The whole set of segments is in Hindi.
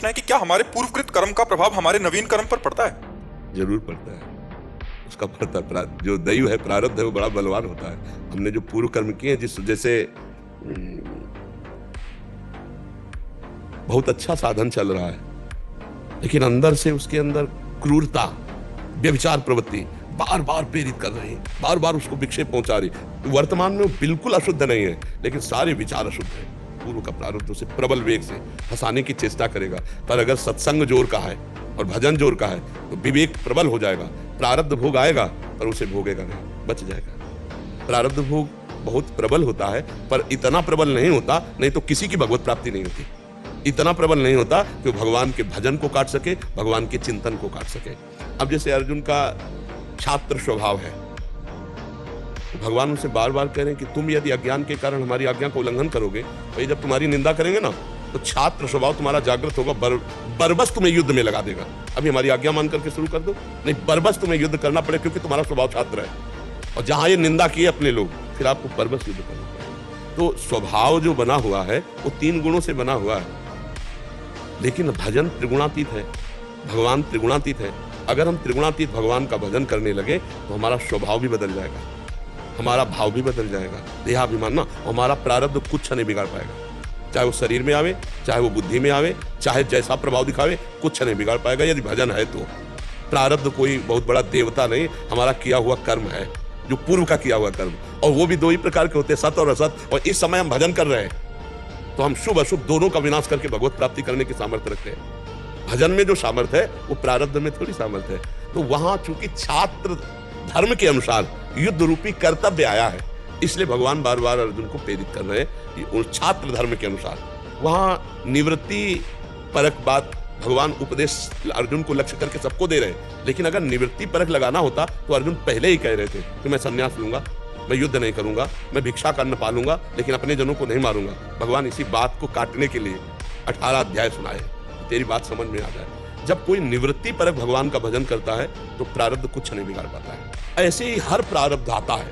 प्रश्न है कि क्या हमारे पूर्वकृत कर्म का प्रभाव हमारे नवीन कर्म पर पड़ता है? जरूर पड़ता है, उसका पड़ता है। जो दैव है, प्रारब्ध है, वो बड़ा बलवान होता है। हमने जो पूर्व कर्म किए हैं, जिस जैसे बहुत अच्छा साधन चल रहा है, लेकिन अंदर से उसके अंदर क्रूरता, व्यभिचार प्रवृत्ति बार बार प्रेरित कर रही है, बार बार उसको विक्षेप पहुंचा रही है। वर्तमान में वो बिल्कुल अशुद्ध नहीं है, लेकिन सारे विचार अशुद्ध है। पूर्व का प्रारब्ध उसे प्रबल वेग से फंसाने की चेष्टा करेगा। पर अगर सत्संग जोर का है और भजन जोर का है तो विवेक प्रबल हो जाएगा। प्रारब्ध भोग आएगा पर उसे भोगेगा नहीं, बच जाएगा। प्रारब्ध भोग बहुत प्रबल होता है, पर इतना प्रबल नहीं होता, नहीं तो किसी की भगवत प्राप्ति नहीं होती। इतना प्रबल नहीं होता कि भगवान के भजन को काट सके, भगवान के चिंतन को काट सके। अब जैसे अर्जुन का छात्र स्वभाव है, भगवान उनसे बार बार कह रहे हैं कि तुम यदि अज्ञान के कारण हमारी आज्ञा का उल्लंघन करोगे, भाई जब तुम्हारी निंदा करेंगे ना, तो छात्र स्वभाव तुम्हारा जागृत होगा, बरबस तुम्हें युद्ध में लगा देगा। अभी हमारी आज्ञा मान करके शुरू कर दो, नहीं बरबस तुम्हें युद्ध करना पड़े, क्योंकि तुम्हारा स्वभाव छात्र है। और जहां ये निंदा की अपने लोग, फिर आपको बरबस युद्ध करना पड़ेगा। तो स्वभाव जो बना हुआ है वो 3 गुणों से बना हुआ है। लेकिन भजन त्रिगुणातीत है, भगवान त्रिगुणातीत है। अगर हम त्रिगुणातीत भगवान का भजन करने लगे तो हमारा स्वभाव भी बदल जाएगा, हमारा भाव भी बदल जाएगा, देहाभिमान ना, हमारा प्रारब्ध कुछ नहीं बिगाड़ पाएगा। चाहे वो शरीर में आवे, चाहे वो बुद्धि में आवे, चाहे जैसा प्रभाव दिखावे, कुछ नहीं बिगाड़ पाएगा यदि भजन है तो। प्रारब्ध कोई बहुत बड़ा देवता नहीं, हमारा किया हुआ कर्म है, जो पूर्व का किया हुआ कर्म। और वो भी 2 ही प्रकार के होते हैं, सत और असत। और इस समय हम भजन कर रहे हैं तो हम शुभ अशुभ दोनों का विनाश करके भगवत प्राप्ति करने की सामर्थ्य रखते हैं। भजन में जो सामर्थ्य है वो प्रारब्ध में थोड़ी सामर्थ्य है। तो वहां चूंकि छात्र धर्म के अनुसार युद्ध रूपी कर्तव्य आया है, इसलिए भगवान बार बार अर्जुन को प्रेरित कर रहे हैं उस छात्र धर्म के अनुसार। वहां निवृत्ति परक बात भगवान उपदेश अर्जुन को लक्ष्य करके सबको दे रहे हैं। लेकिन अगर निवृत्ति परक लगाना होता तो अर्जुन पहले ही कह रहे थे कि मैं संन्यास लूंगा, मैं युद्ध नहीं करूंगा, मैं भिक्षा करना पालूंगा, लेकिन अपने जनों को नहीं मारूंगा। भगवान इसी बात को काटने के लिए 18 अध्याय सुनाए, तेरी बात समझ में आ जाए। जब कोई निवृत्ति परक भगवान का भजन करता है तो प्रारब्ध कुछ नहीं बिगाड़ पाता है। ऐसे ही हर प्रारब्ध आता है,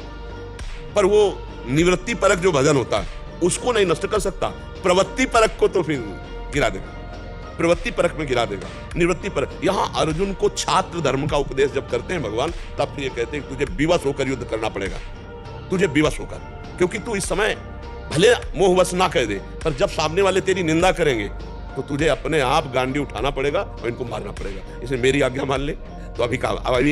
पर वो निवृत्ति परक जो भजन होता है उसको नहीं नष्ट कर सकता। प्रवृत्ति परक को तो फिर गिरा देगा, प्रवृत्ति परक में गिरा देगा। निवृत्ति परक, यहां अर्जुन को छात्र धर्म का उपदेश जब करते हैं भगवान, तब फिर ये कहते हैं तुझे विवश होकर युद्ध करना पड़ेगा, तुझे विवश होकर, क्योंकि तू इस समय भले मोहवश ना कह दे, पर जब सामने वाले तेरी निंदा करेंगे तो तुझे अपने आप गांडी उठाना पड़ेगा और इनको मारना पड़ेगा। इसलिए मेरी आज्ञा मान ले। तो अभी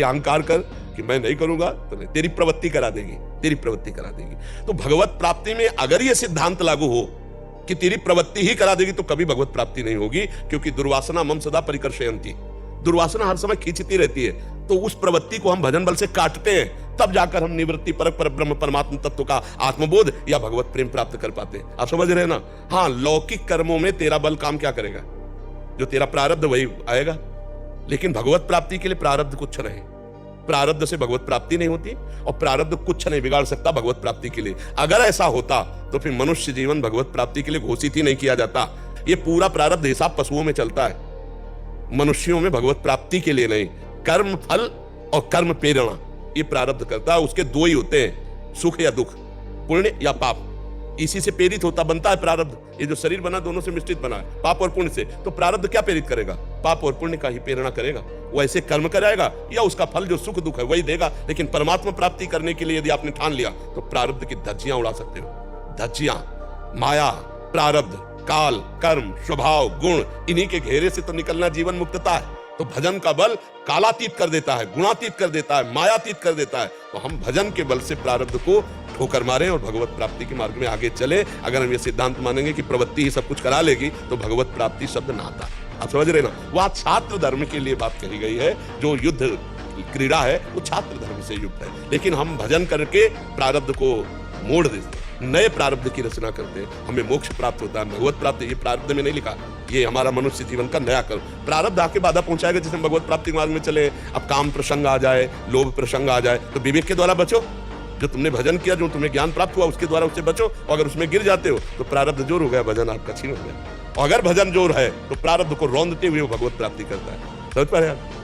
अहंकार कर कि मैं नहीं करूंगा, तो नहीं, तेरी प्रवृत्ति करा देगी, तेरी प्रवृत्ति करा देगी। तो भगवत प्राप्ति में अगर ये सिद्धांत लागू हो कि तेरी प्रवृत्ति ही करा देगी, तो कभी भगवत प्राप्ति नहीं होगी। क्योंकि दुर्वासना मम सदा परिकर्षयन्ति, दुर्वासना हर समय खींचती रहती है। तो उस प्रवृत्ति को हम भजन बल से काटते हैं, तब जाकर हम निवृत्ति परक पर ब्रह्म परमात्म तत्व का आत्मबोध या भगवत प्रेम प्राप्त कर पाते हैं। आप समझ रहे हैं ना? हाँ, लौकिक कर्मों में तेरा बल काम क्या करेगा? जो तेरा प्रारब्ध वही आएगा। लेकिन भगवत प्राप्ति के लिए प्रारब्ध कुछ नहीं, प्रारब्ध से भगवत प्राप्ति नहीं होती, और प्रारब्ध कुछ नहीं बिगाड़ सकता भगवत प्राप्ति के लिए। अगर ऐसा होता तो फिर मनुष्य जीवन भगवत प्राप्ति के लिए घोषित ही नहीं किया जाता। ये पूरा प्रारब्ध हिसाब पशुओं में चलता है, मनुष्यों में भगवत प्राप्ति के लिए नहीं। कर्म फल और कर्म प्रेरणा ये प्रारब्ध करता है। उसके 2 ही होते हैं, सुख या दुख, पुण्य या पाप। इसी से प्रेरित होता बनता है प्रारब्ध। ये जो शरीर बना दोनों से मिश्रित बना है, पाप और पुण्य से। तो प्रारब्ध क्या प्रेरित करेगा? पाप और पुण्य का ही प्रेरणा करेगा। वो ऐसे कर्म कराएगा या उसका फल जो सुख दुख है वही देगा। लेकिन परमात्मा प्राप्ति करने के लिए यदि आपने ठान लिया तो प्रारब्ध की धज्जियां उड़ा सकते हो। धज्जियां, माया, प्रारब्ध, काल, कर्म, स्वभाव, गुण, इन्हीं के घेरे से तो निकलना जीवन मुक्तता है। तो भजन का बल कालातीत कर देता है, गुणातीत कर देता है, मायातीत कर देता है। तो हम भजन के बल से प्रारब्ध को ठोकर मारें और भगवत प्राप्ति के मार्ग में आगे चले। अगर हम ये सिद्धांत मानेंगे कि प्रवृत्ति ही सब कुछ करा लेगी, तो भगवत प्राप्ति शब्द ना आता। आप समझ रहे ना? वहां छात्र धर्म के लिए बात कही गई है। जो युद्ध क्रीड़ा है वो छात्र धर्म से युक्त है। लेकिन हम भजन करके प्रारब्ध को मोड़ देते हैं, नए प्रारब्ध की रचना करते हैं, हमें मोक्ष प्राप्त होता है। भगवत प्राप्ति ये प्रारब्ध में नहीं लिखा, ये हमारा मनुष्य जीवन का नया कर्म। प्रारब्ध आके बाधा पहुंचाएगा जिसमें भगवत प्राप्ति मार्ग में चले। अब काम प्रसंग आ जाए, लोभ प्रसंग आ जाए, तो विवेक के द्वारा बचो। जो तुमने भजन किया, जो तुम्हें ज्ञान प्राप्त हुआ, उसके द्वारा उससे बचो। और अगर उसमें गिर जाते हो तो प्रारब्ध जोर हो गया, भजन आपका छीन हो गया। और अगर भजन जोर है तो प्रारब्ध को रौंदते हुए वो भगवत प्राप्ति करता है। समझ पा रहे हैं?